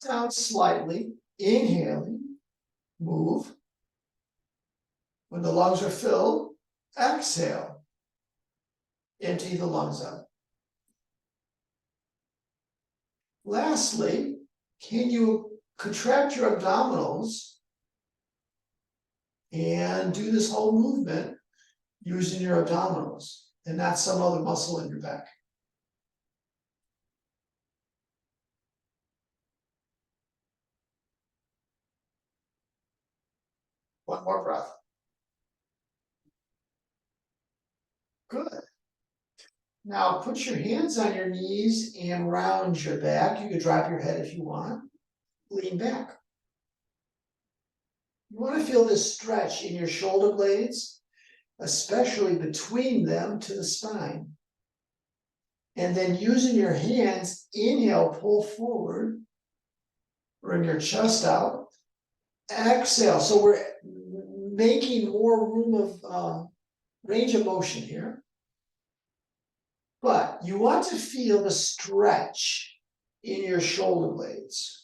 down slightly, inhaling, move. When the lungs are filled, exhale, empty the lungs out. Lastly, can you contract your abdominals and do this whole movement using your abdominals and not some other muscle in your back? One more breath. Good. Now put your hands on your knees and round your back. You can drop your head if you want. Lean back. You want to feel this stretch in your shoulder blades, especially between them to the spine. And then using your hands, inhale, pull forward, bring your chest out, exhale. So we're making more room of range of motion here. But you want to feel the stretch in your shoulder blades.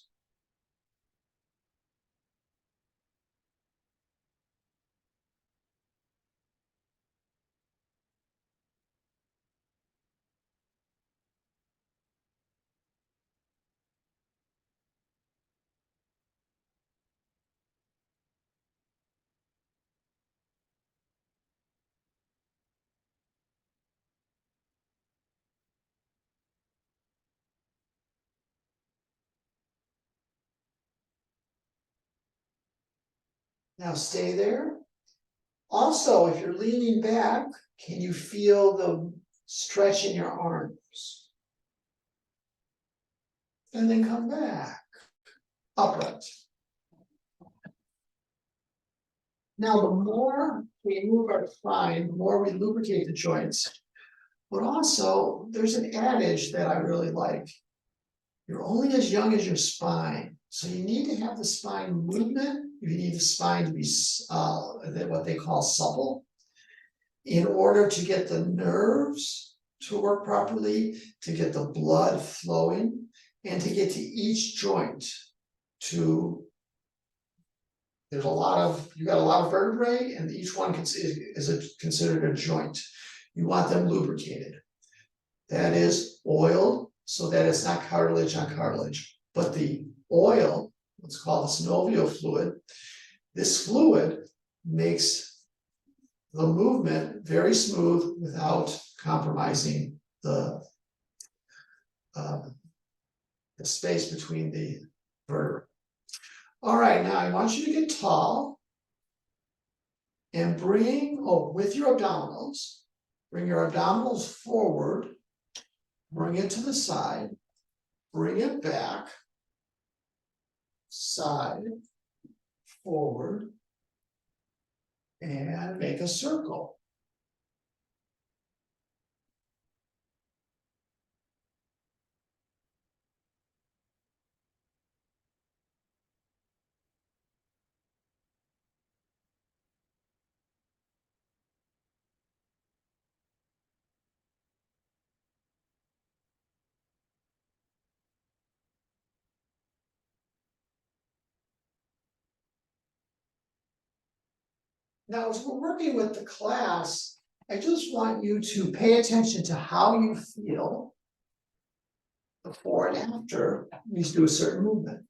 Now stay there. Also, if you're leaning back, can you feel the stretch in your arms? And then come back, upright. Now, the more we move our spine, the more we lubricate the joints. But also, there's an adage that I really like. You're only as young as your spine. So you need to have the spine movement. You need the spine to be what they call supple in order to get the nerves to work properly, to get the blood flowing, and to get to each joint to, you got a lot of vertebrae, and each one is considered a joint. You want them lubricated. That is oiled so that it's not cartilage on cartilage. But the oil, what's called the synovial fluid, this fluid makes the movement very smooth without compromising the space between the vertebrae. All right, now I want you to get tall and bring, with your abdominals, bring your abdominals forward, bring it to the side, bring it back, side, forward, and make a circle. Now, as we're working with the class, I just want you to pay attention to how you feel before and after we do a certain movement.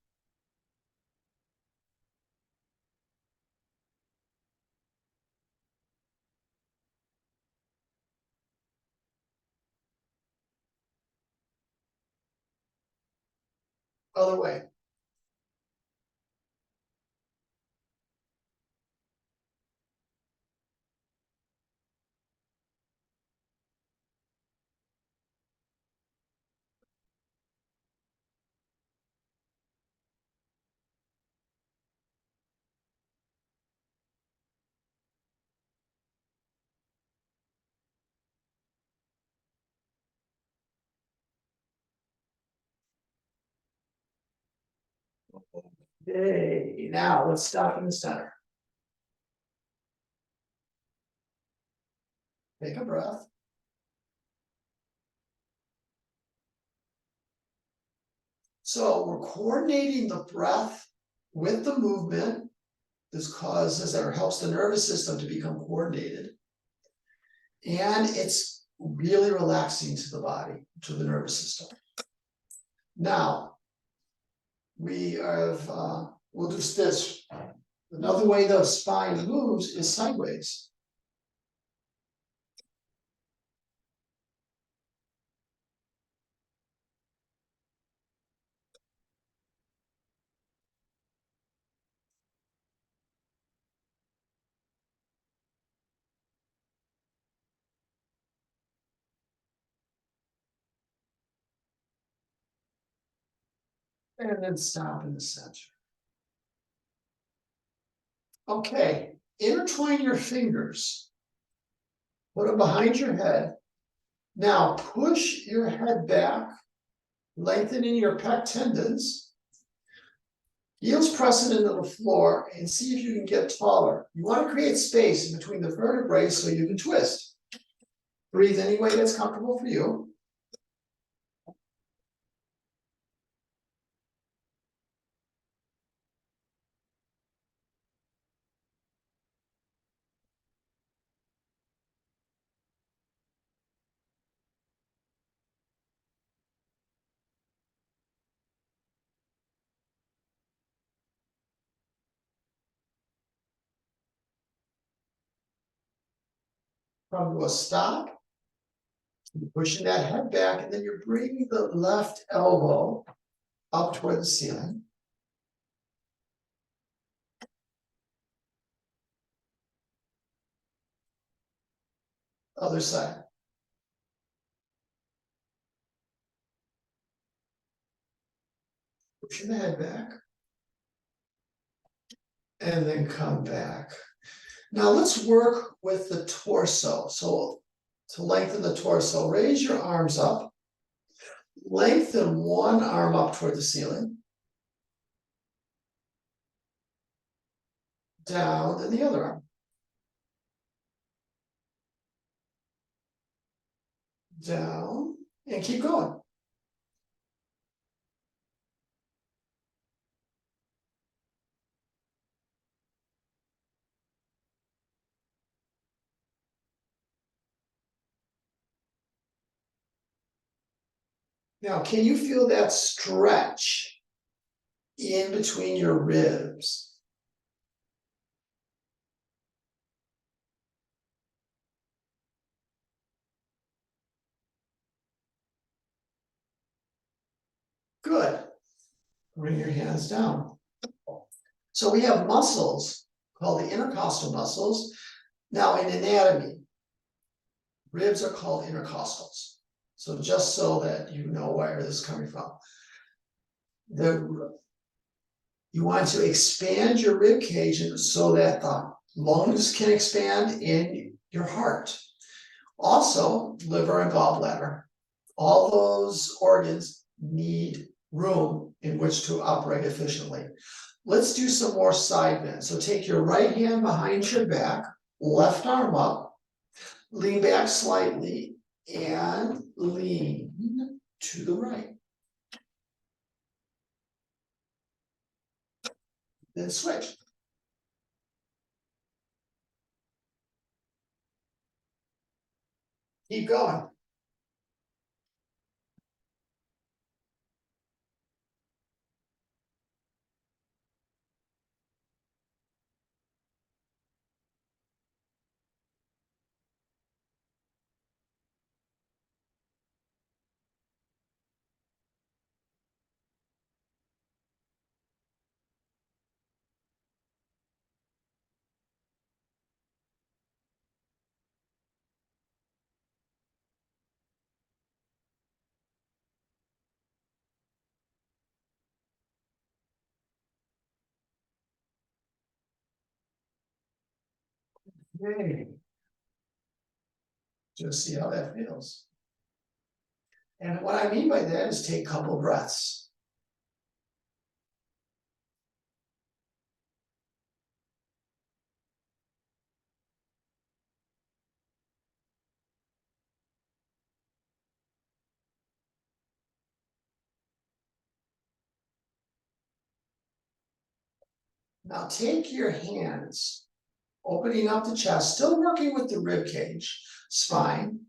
Other way. Okay, now let's stop in the center. Take a breath. So we're coordinating the breath with the movement. This causes or helps the nervous system to become coordinated. And it's really relaxing to the body, to the nervous system. Now, we'll do this. Another way the spine moves is sideways. And then stop in the center. Okay, intertwine your fingers. Put them behind your head. Now push your head back, lengthening your pec tendons. Heels pressing into the floor and see if you can get taller. You want to create space in between the vertebrae so you can twist. Breathe any way that's comfortable for you. Come to a stop. You're pushing that head back, and then you're bringing the left elbow up toward the ceiling. Other side. Pushing the head back. And then come back. Now let's work with the torso. So to lengthen the torso, raise your arms up. Lengthen one arm up toward the ceiling. Down, and the other arm. Down, and keep going. Now, can you feel that stretch in between your ribs? Good. Bring your hands down. So we have muscles called the intercostal muscles. Now in anatomy, ribs are called intercostals. So just so that you know where this is coming from. You want to expand your rib cage so that the lungs can expand in your heart. Also, liver and gallbladder. All those organs need room in which to operate efficiently. Let's do some more side bends. So take your right hand behind your back, left arm up, lean back slightly, and lean to the right. Then switch. Keep going. Okay. Just see how that feels. And what I mean by that is take a couple breaths. Now take your hands, opening up the chest, still working with the rib cage, spine.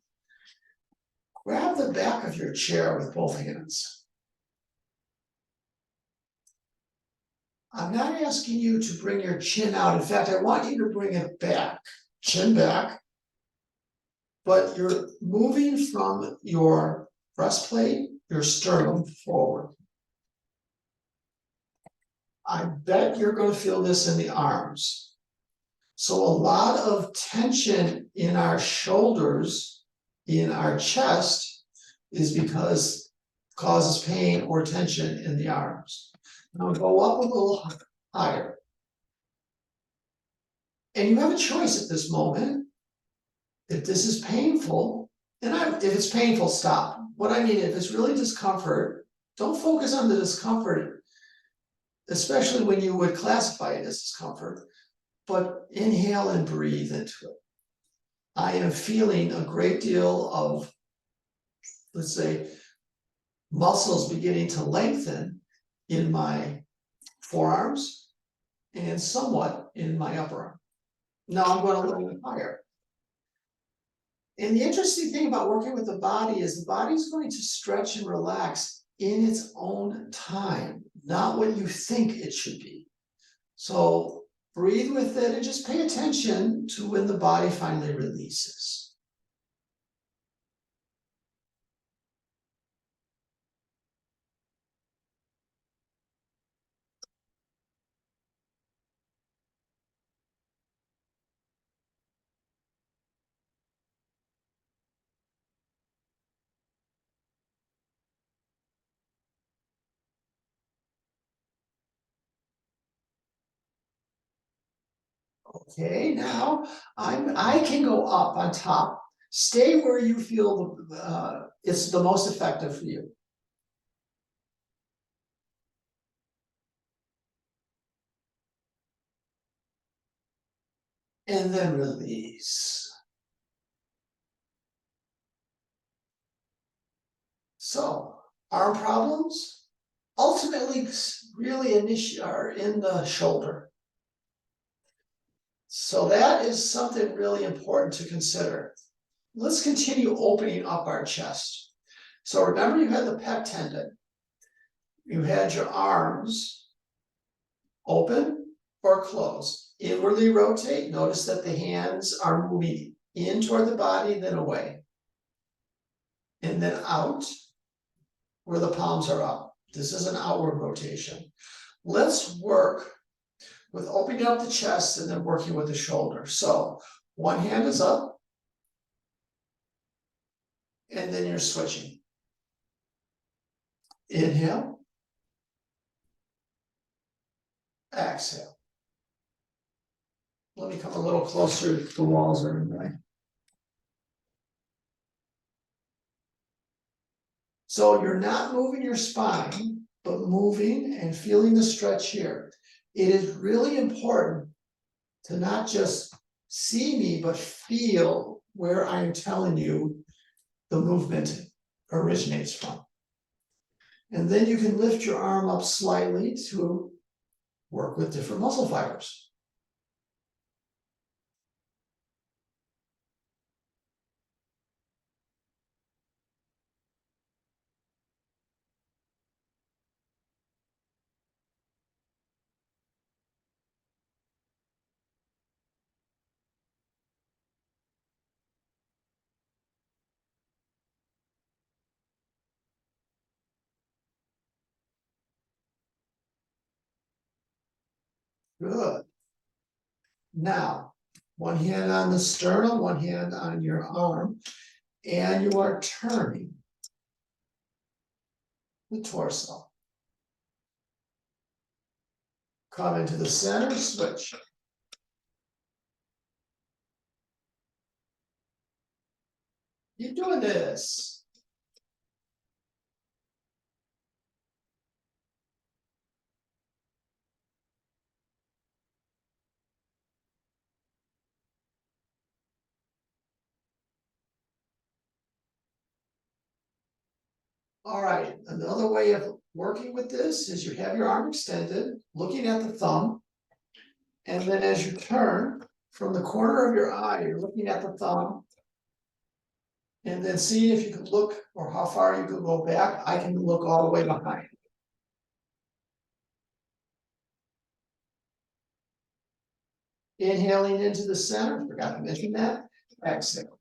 Grab the back of your chair with both hands. I'm not asking you to bring your chin out. In fact, I want you to bring it back, chin back. But you're moving from your breastplate, your sternum forward. I bet you're going to feel this in the arms. So a lot of tension in our shoulders, in our chest, is because causes pain or tension in the arms. Now go up a little higher. And you have a choice at this moment. If this is painful, if it's painful, stop. What I mean, if it's really discomfort, don't focus on the discomfort, especially when you would classify it as discomfort, but inhale and breathe into it. I am feeling a great deal of, let's say, muscles beginning to lengthen in my forearms and somewhat in my upper arm. Now I'm going a little bit higher. And the interesting thing about working with the body is the body's going to stretch and relax in its own time, not what you think it should be. So breathe with it and just pay attention to when the body finally releases. Okay, now I can go up on top. Stay where you feel it's the most effective for you. And then release. So, arm problems ultimately really are in the shoulder. So that is something really important to consider. Let's continue opening up our chest. So remember, you had the pec tendon. You had your arms open or closed. Inwardly rotate. Notice that the hands are moving in toward the body, then away. And then out, where the palms are up. This is an outward rotation. Let's work with opening up the chest and then working with the shoulder. So one hand is up, and then you're switching. Inhale, exhale. Let me come a little closer. The walls are in the way. So you're not moving your spine, but moving and feeling the stretch here. It is really important to not just see me, but feel where I'm telling you the movement originates from. And then you can lift your arm up slightly to work with different muscle fibers. Good. Now, one hand on the sternum, one hand on your arm, and you are turning the torso. Come into the center, switch. Keep doing this. All right, another way of working with this is you have your arm extended, looking at the thumb. And then as you turn from the corner of your eye, you're looking at the thumb. And then see if you can look or how far you can go back. I can look all the way behind. Inhaling into the center, forgot to mention that. Exhale.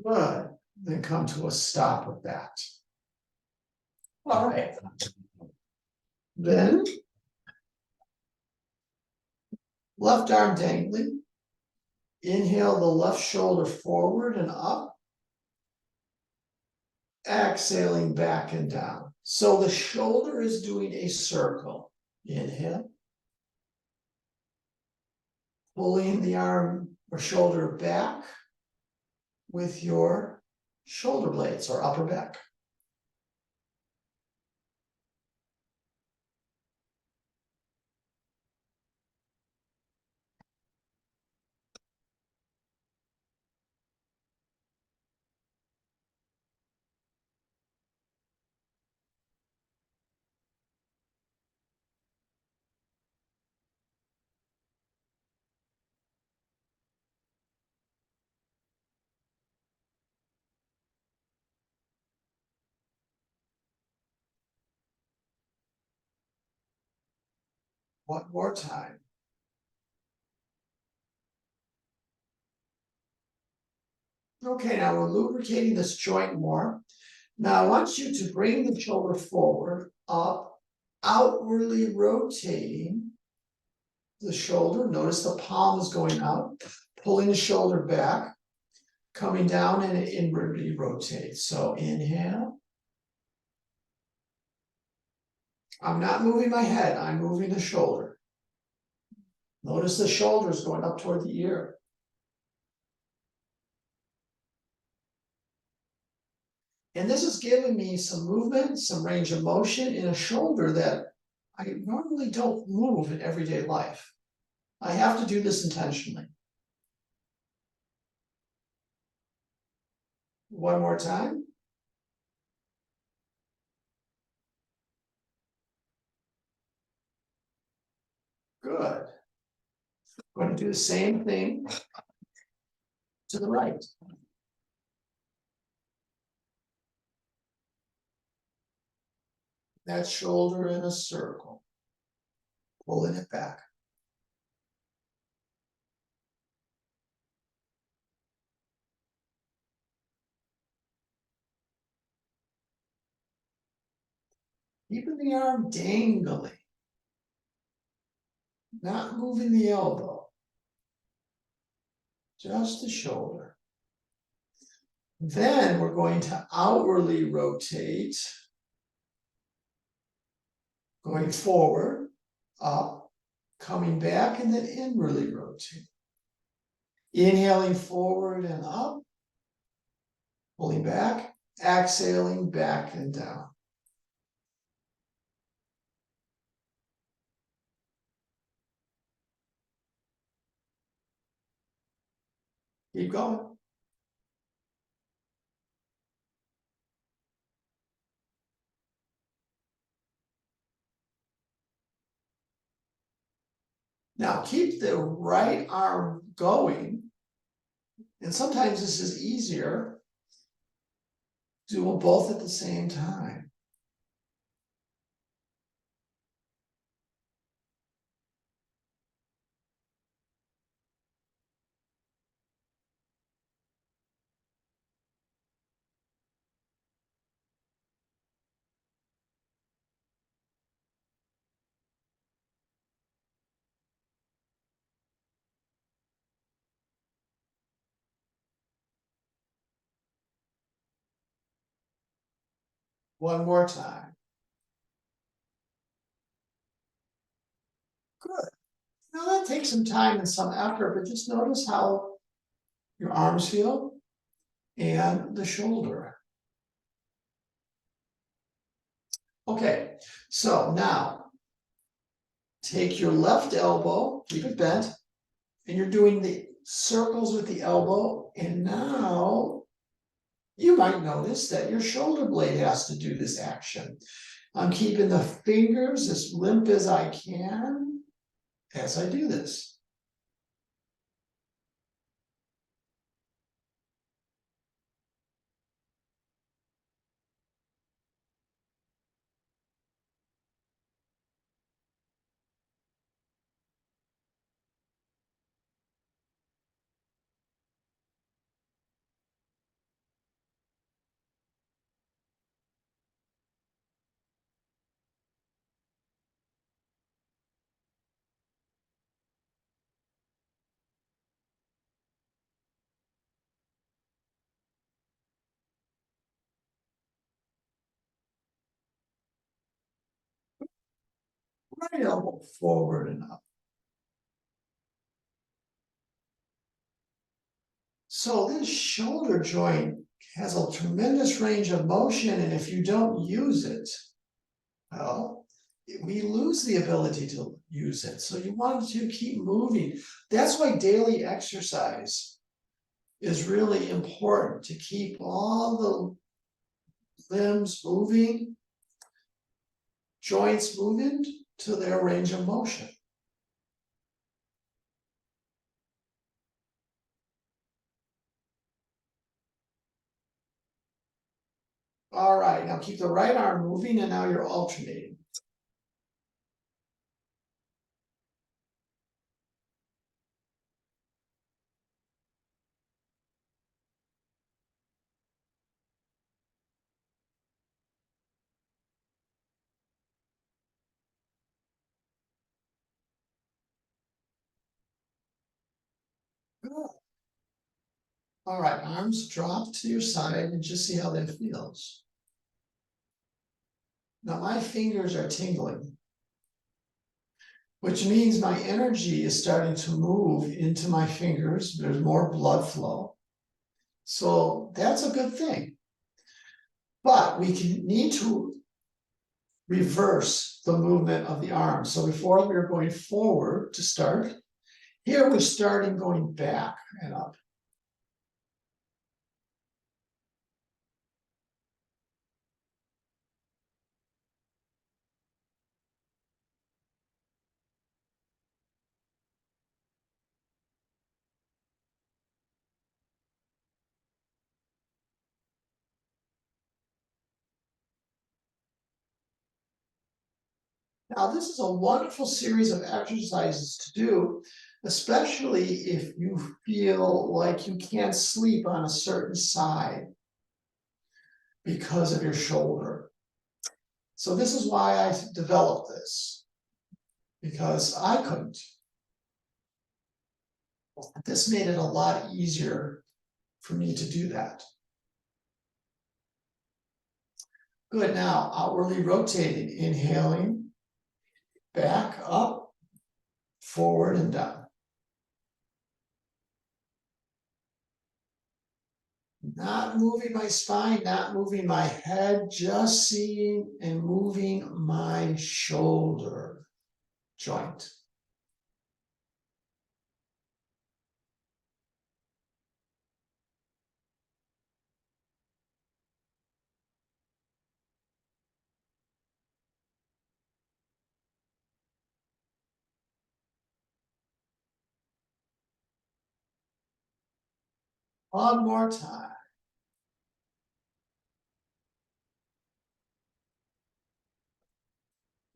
Good. Then come to a stop with that. All right. Then left arm dangling. Inhale the left shoulder forward and up. Exhaling back and down. So the shoulder is doing a circle. Inhale. Pulling the arm or shoulder back with your shoulder blades or upper back. One more time. Okay, now we're lubricating this joint more. Now I want you to bring the shoulder forward, up, outwardly rotating the shoulder. Notice the palm is going out, pulling the shoulder back, coming down and inwardly rotate. So inhale. I'm not moving my head, I'm moving the shoulder. Notice the shoulder is going up toward the ear. And this is giving me some movement, some range of motion in a shoulder that I normally don't move in everyday life. I have to do this intentionally. One more time. Good. I'm going to do the same thing to the right. That shoulder in a circle, pulling it back. Keeping the arm dangling, not moving the elbow, just the shoulder. Then we're going to outwardly rotate, going forward, up, coming back, and then inwardly rotate. Inhaling forward and up, pulling back, exhaling back and down. Keep going. Now keep the right arm going. And sometimes this is easier. Do them both at the same time. One more time. Good. Now might take some time and some effort, but just notice how your arms feel and the shoulder. Okay, so now take your left elbow, keep it bent, and you're doing the circles with the elbow, and now you might notice that your shoulder blade has to do this action. I'm keeping the fingers as limp as I can as I do this. Right elbow forward and up. So this shoulder joint has a tremendous range of motion, and if you don't use it, well, we lose the ability to use it. So you want to keep moving. That's why daily exercise is really important, to keep all the limbs moving, joints moving to their range of motion. All right, now keep the right arm moving, and now you're alternating. Good. All right, arms drop to your side and just see how that feels. Now my fingers are tingling, which means my energy is starting to move into my fingers. There's more blood flow. So that's a good thing. But we need to reverse the movement of the arms. So before we were going forward to start, here we're starting going back and up. Now, this is a wonderful series of exercises to do, especially if you feel like you can't sleep on a certain side because of your shoulder. So this is why I developed this, because I couldn't. This made it a lot easier for me to do that. Good, now outwardly rotating, inhaling, back, up, forward and down. Not moving my spine, not moving my head, just seeing and moving my shoulder joint. One more time.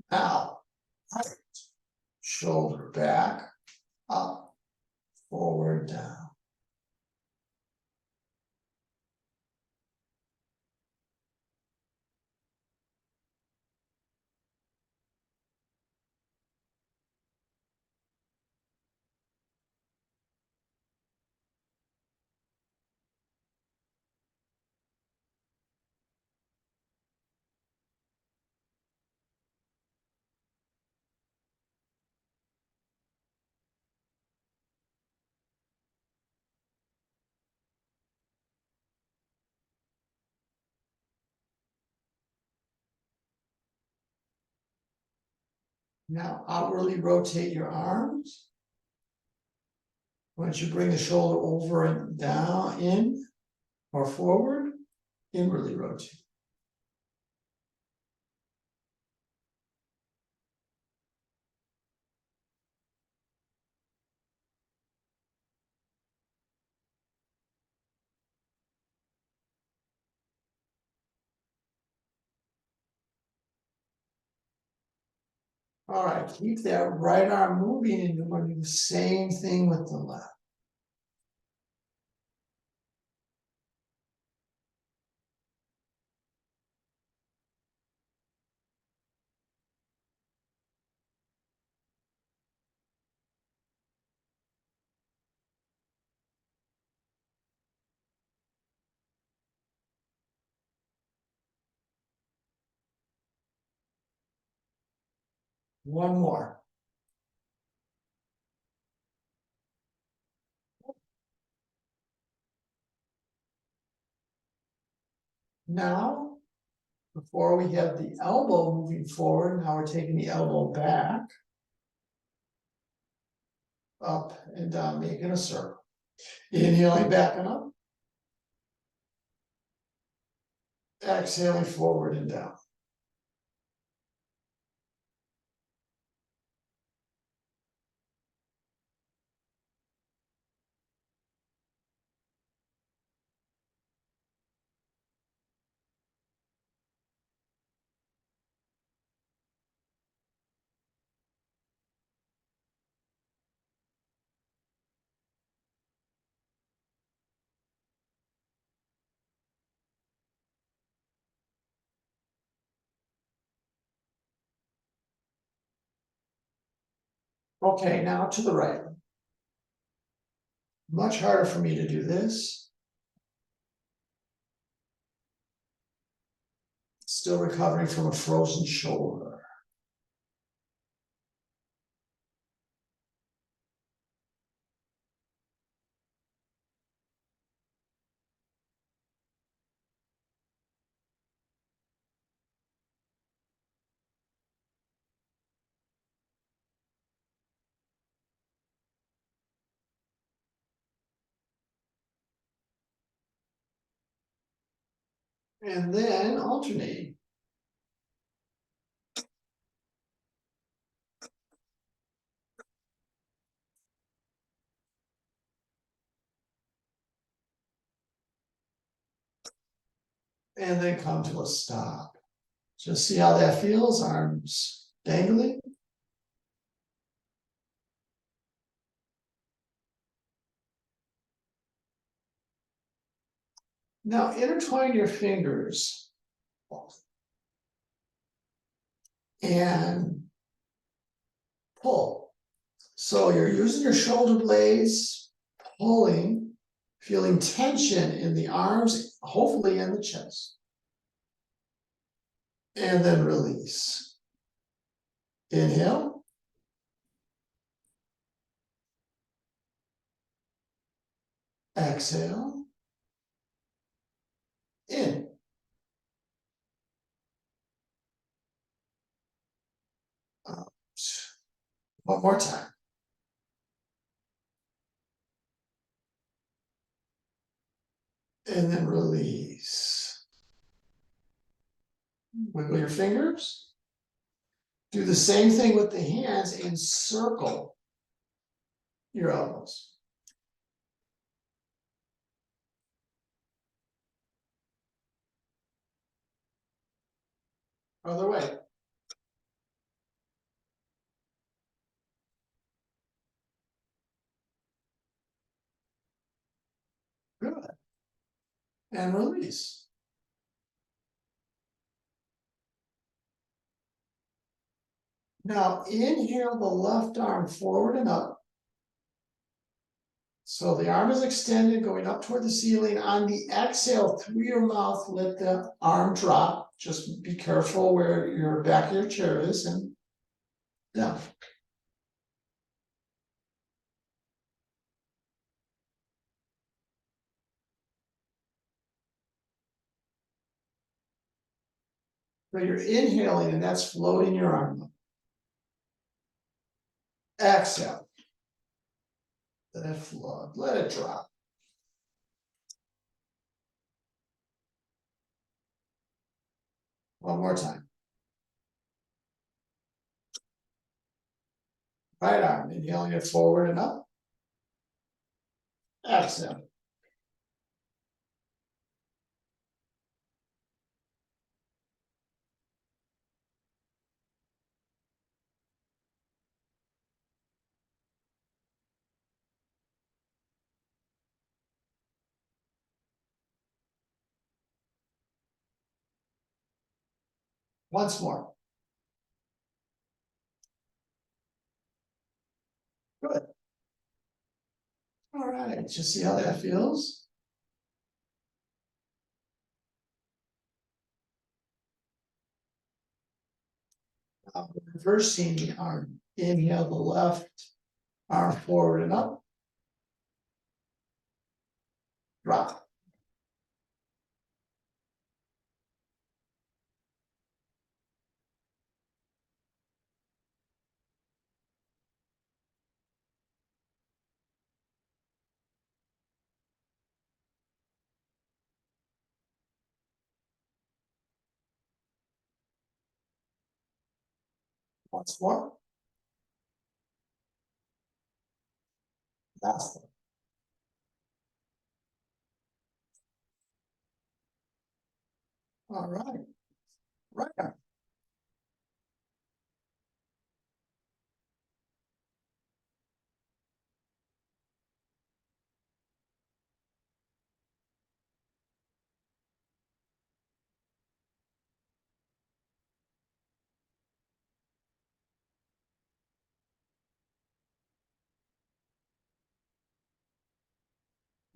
Now, right, shoulder back, up, forward, down. Now outwardly rotate your arms. Once you bring the shoulder over and down, in or forward, inwardly rotate. All right, keep that right arm moving, and you're going to do the same thing with the left. One more. Now, before we have the elbow moving forward, now we're taking the elbow back, up and down, making a circle. Inhaling back and up. Exhaling forward and down. Okay, now to the right. Much harder for me to do this. Still recovering from a frozen shoulder. And then alternate. And then come to a stop. Just see how that feels, arms dangling. Now intertwine your fingers and pull. So you're using your shoulder blades, pulling, feeling tension in the arms, hopefully in the chest. And then release. Inhale. Exhale. In. Out. One more time. And then release. Wiggle your fingers. Do the same thing with the hands and circle your elbows. Other way. Good. And release. Now inhale the left arm forward and up. So the arm is extended, going up toward the ceiling. On the exhale, through your mouth, let the arm drop. Just be careful where your back of your chair is, and down. So you're inhaling, and that's floating your arm up. Exhale. Let it flow, let it drop. One more time. Right arm, inhaling it forward and up. Exhale. Once more. Good. All right, just see how that feels. Reversing the arm. Inhale the left arm forward and up. Drop. Once more. Last one. All right. Right arm.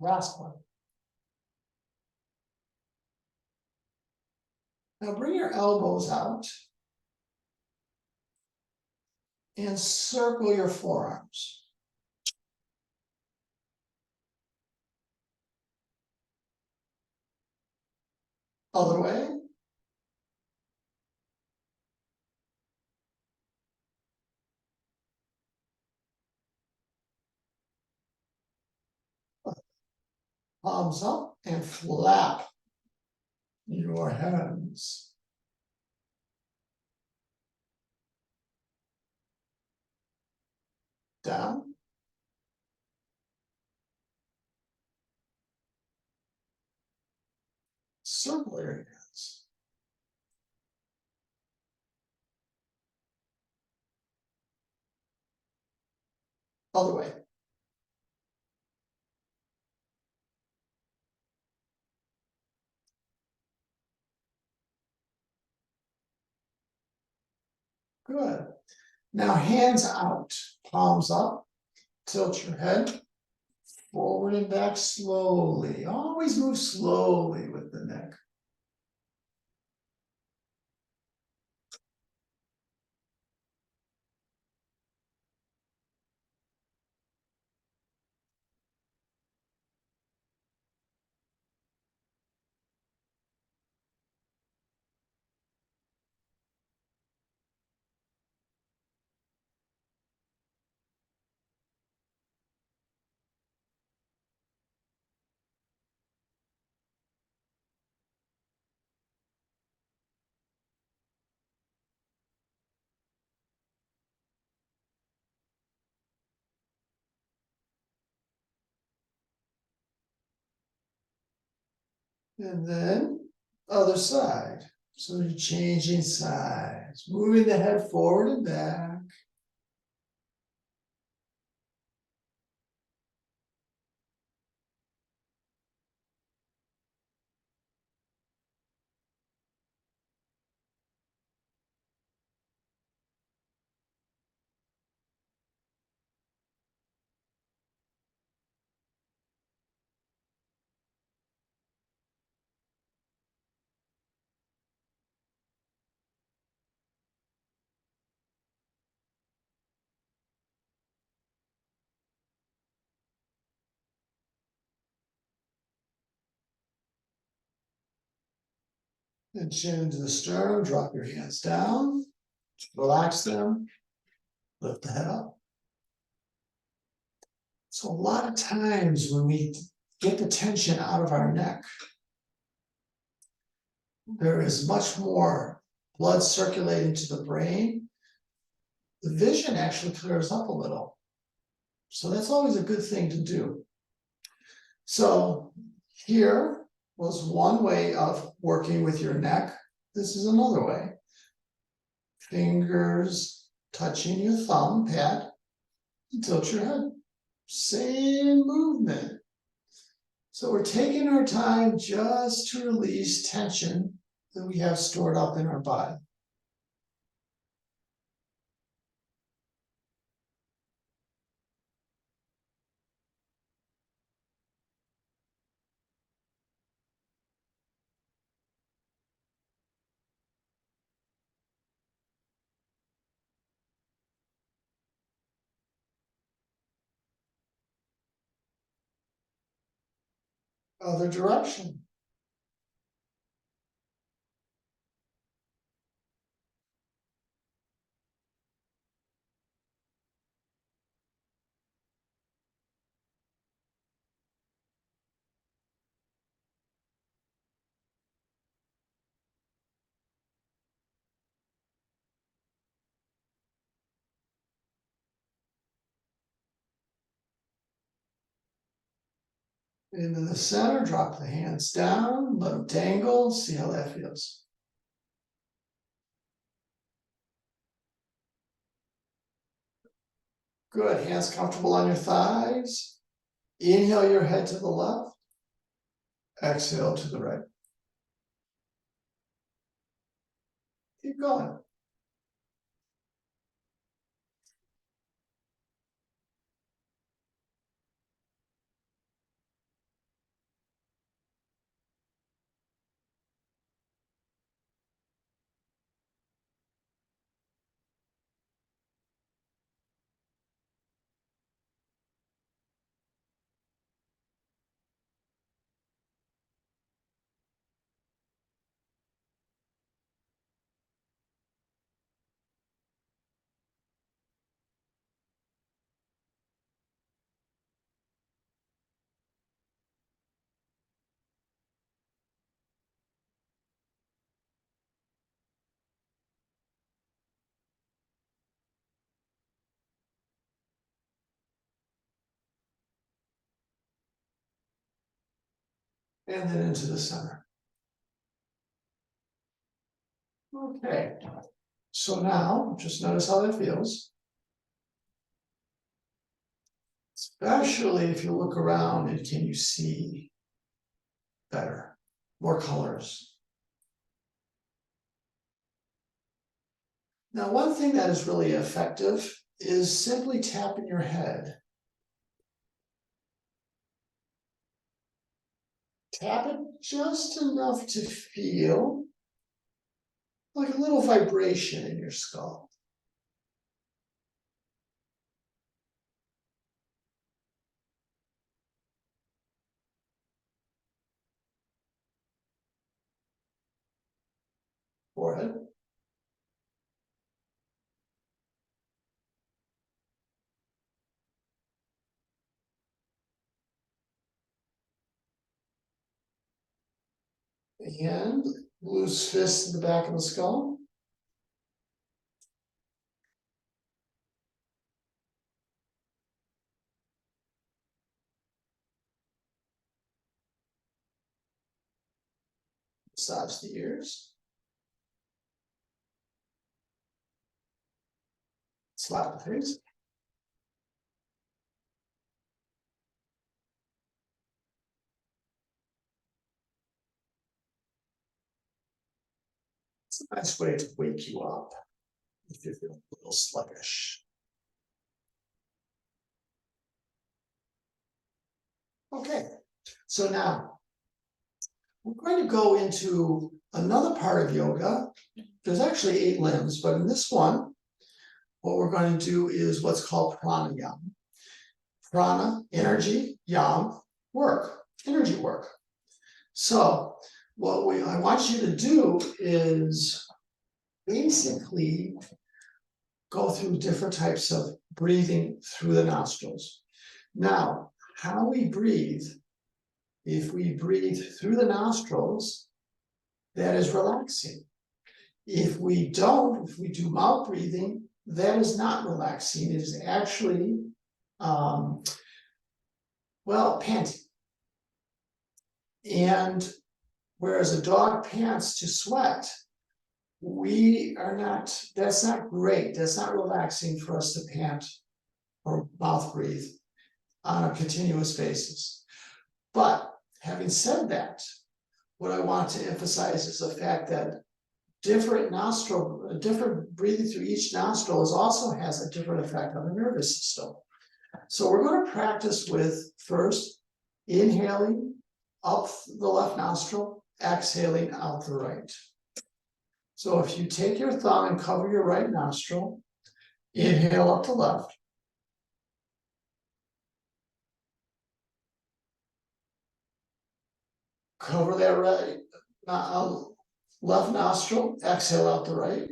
Last one. Now bring your elbows out and circle your forearms. Other way. Palms up and flap your hands. Down. Circle your hands. Other way. Good. Now hands out, palms up, tilt your head forward and back slowly. Always move slowly with the neck. And then other side. So you're changing sides, moving the head forward and back. And chin to the sternum, drop your hands down, relax them, lift the head up. So a lot of times when we get the tension out of our neck, there is much more blood circulating to the brain. The vision actually clears up a little. So that's always a good thing to do. So here was one way of working with your neck. This is another way. Fingers touching your thumb pad, tilt your head. Same movement. So we're taking our time just to release tension that we have stored up in our body. Other direction. Into the center, drop the hands down, let them dangle, see how that feels. Good, hands comfortable on your thighs. Inhale your head to the left. Exhale to the right. Keep going. And then into the center. Okay, so now just notice how that feels. Especially if you look around and can you see better, more colors. Now, one thing that is really effective is simply tapping your head. Tap it just enough to feel like a little vibration in your skull. Forehead. And loose fists in the back of the skull. Massage the ears. Slap the face. It's a nice way to wake you up if you feel a little sluggish. Okay, so now we're going to go into another part of yoga. There's actually 8 limbs, but in this one, what we're going to do is what's called pranayama. Prana, energy, yam, work, energy work. So what I want you to do is basically go through different types of breathing through the nostrils. Now, how we breathe, if we breathe through the nostrils, that is relaxing. If we don't, if we do mouth breathing, that is not relaxing. It is actually, panting. And whereas a dog pants to sweat, that's not great. That's not relaxing for us to pant or mouth breathe on a continuous basis. But having said that, what I want to emphasize is the fact that different breathing through each nostril also has a different effect on the nervous system. So we're going to practice with first inhaling up the left nostril, exhaling out the right. So if you take your thumb and cover your right nostril, inhale up the left. Cover that right left nostril, exhale out the right.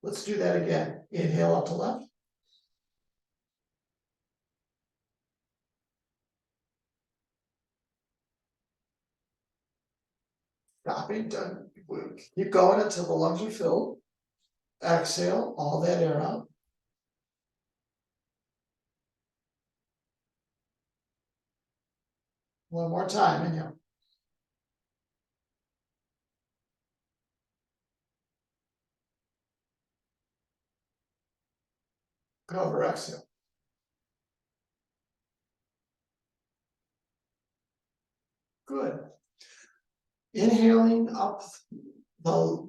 Let's do that again. Inhale up the left. Stopping, done. Keep going until the lungs are filled. Exhale all that air out. One more time, inhale. Cover, exhale. Good. Inhaling up the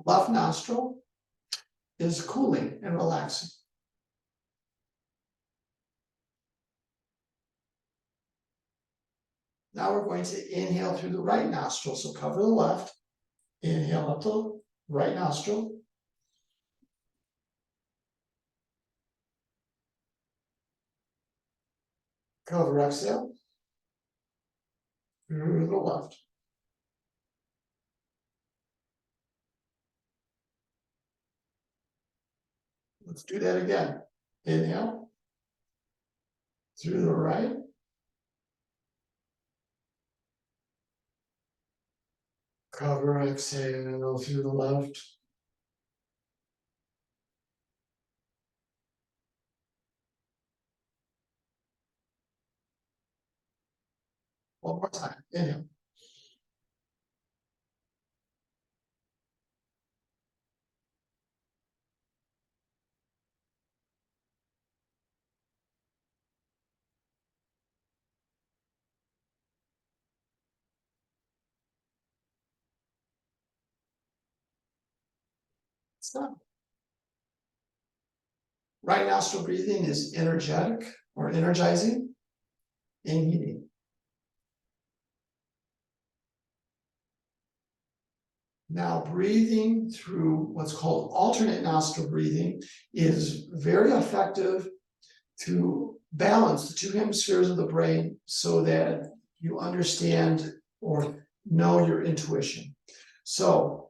left nostril is cooling and relaxing. Now we're going to inhale through the right nostril. So cover the left, inhale up the right nostril. Cover, exhale through the left. Let's do that again. Inhale through the right. Cover, exhale through the left. One more time. Inhale. Stop. Right nostril breathing is energetic or energizing and heating. Now, breathing through what's called alternate nostril breathing is very effective to balance the two hemispheres of the brain so that you understand or know your intuition. So,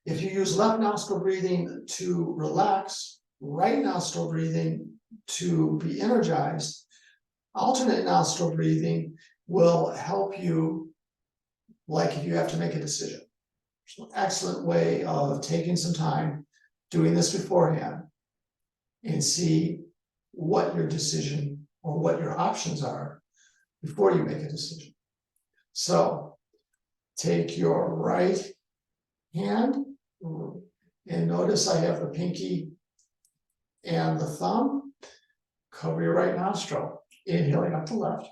if you use left nostril breathing to relax, right nostril breathing to be energized, alternate nostril breathing will help you, like if you have to make a decision. It's an excellent way of taking some time, doing this beforehand, and see what your decision or what your options are before you make a decision. So take your right hand and notice I have the pinky and the thumb. Cover your right nostril, inhaling up the left.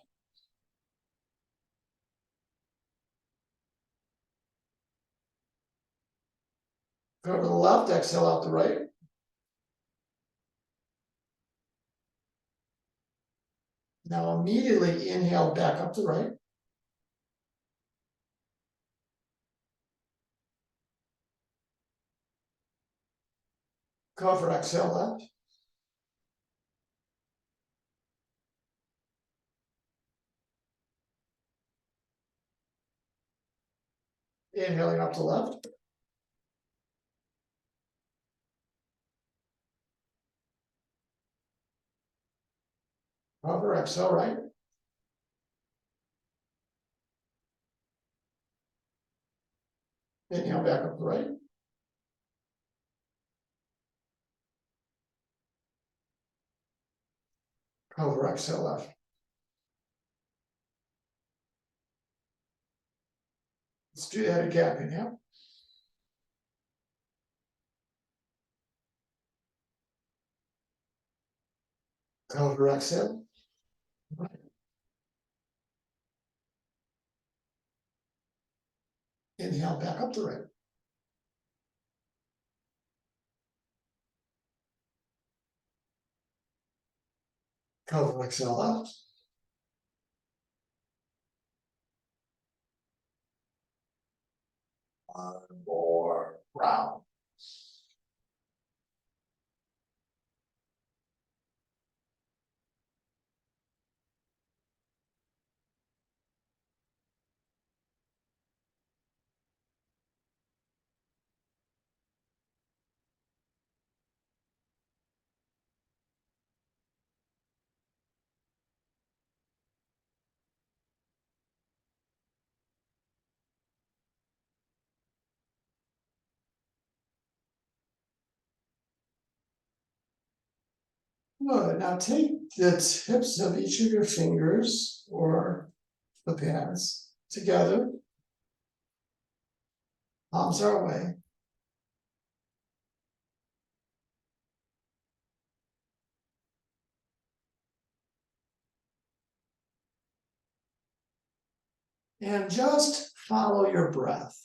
Cover the left, exhale out the right. Now immediately inhale back up the right. Cover, exhale left. Inhaling up the left. exhale, right. Inhale back up the right. Over, exhale left. Let's do that again. Inhale. Over, exhale. Right. Inhale back up the right. Over, exhale left. One more round. Good. Now take the tips of each of your fingers or the pads together. Palms are away. And just follow your breath.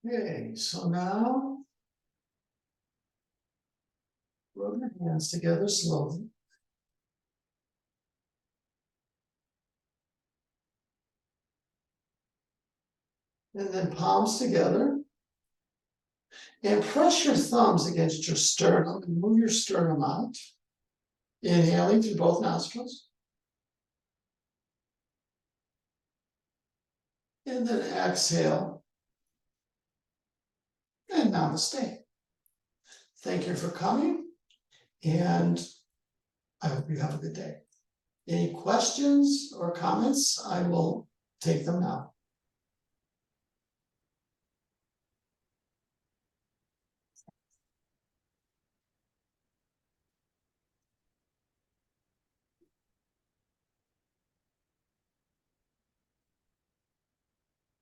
Okay, so now rub your hands together slowly. And then palms together. And press your thumbs against your sternum and move your sternum out. Inhaling through both nostrils. And then exhale. And namaste. Thank you for coming. And I hope you have a good day. Any questions or comments? I will take them now.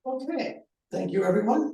Okay, thank you, everyone.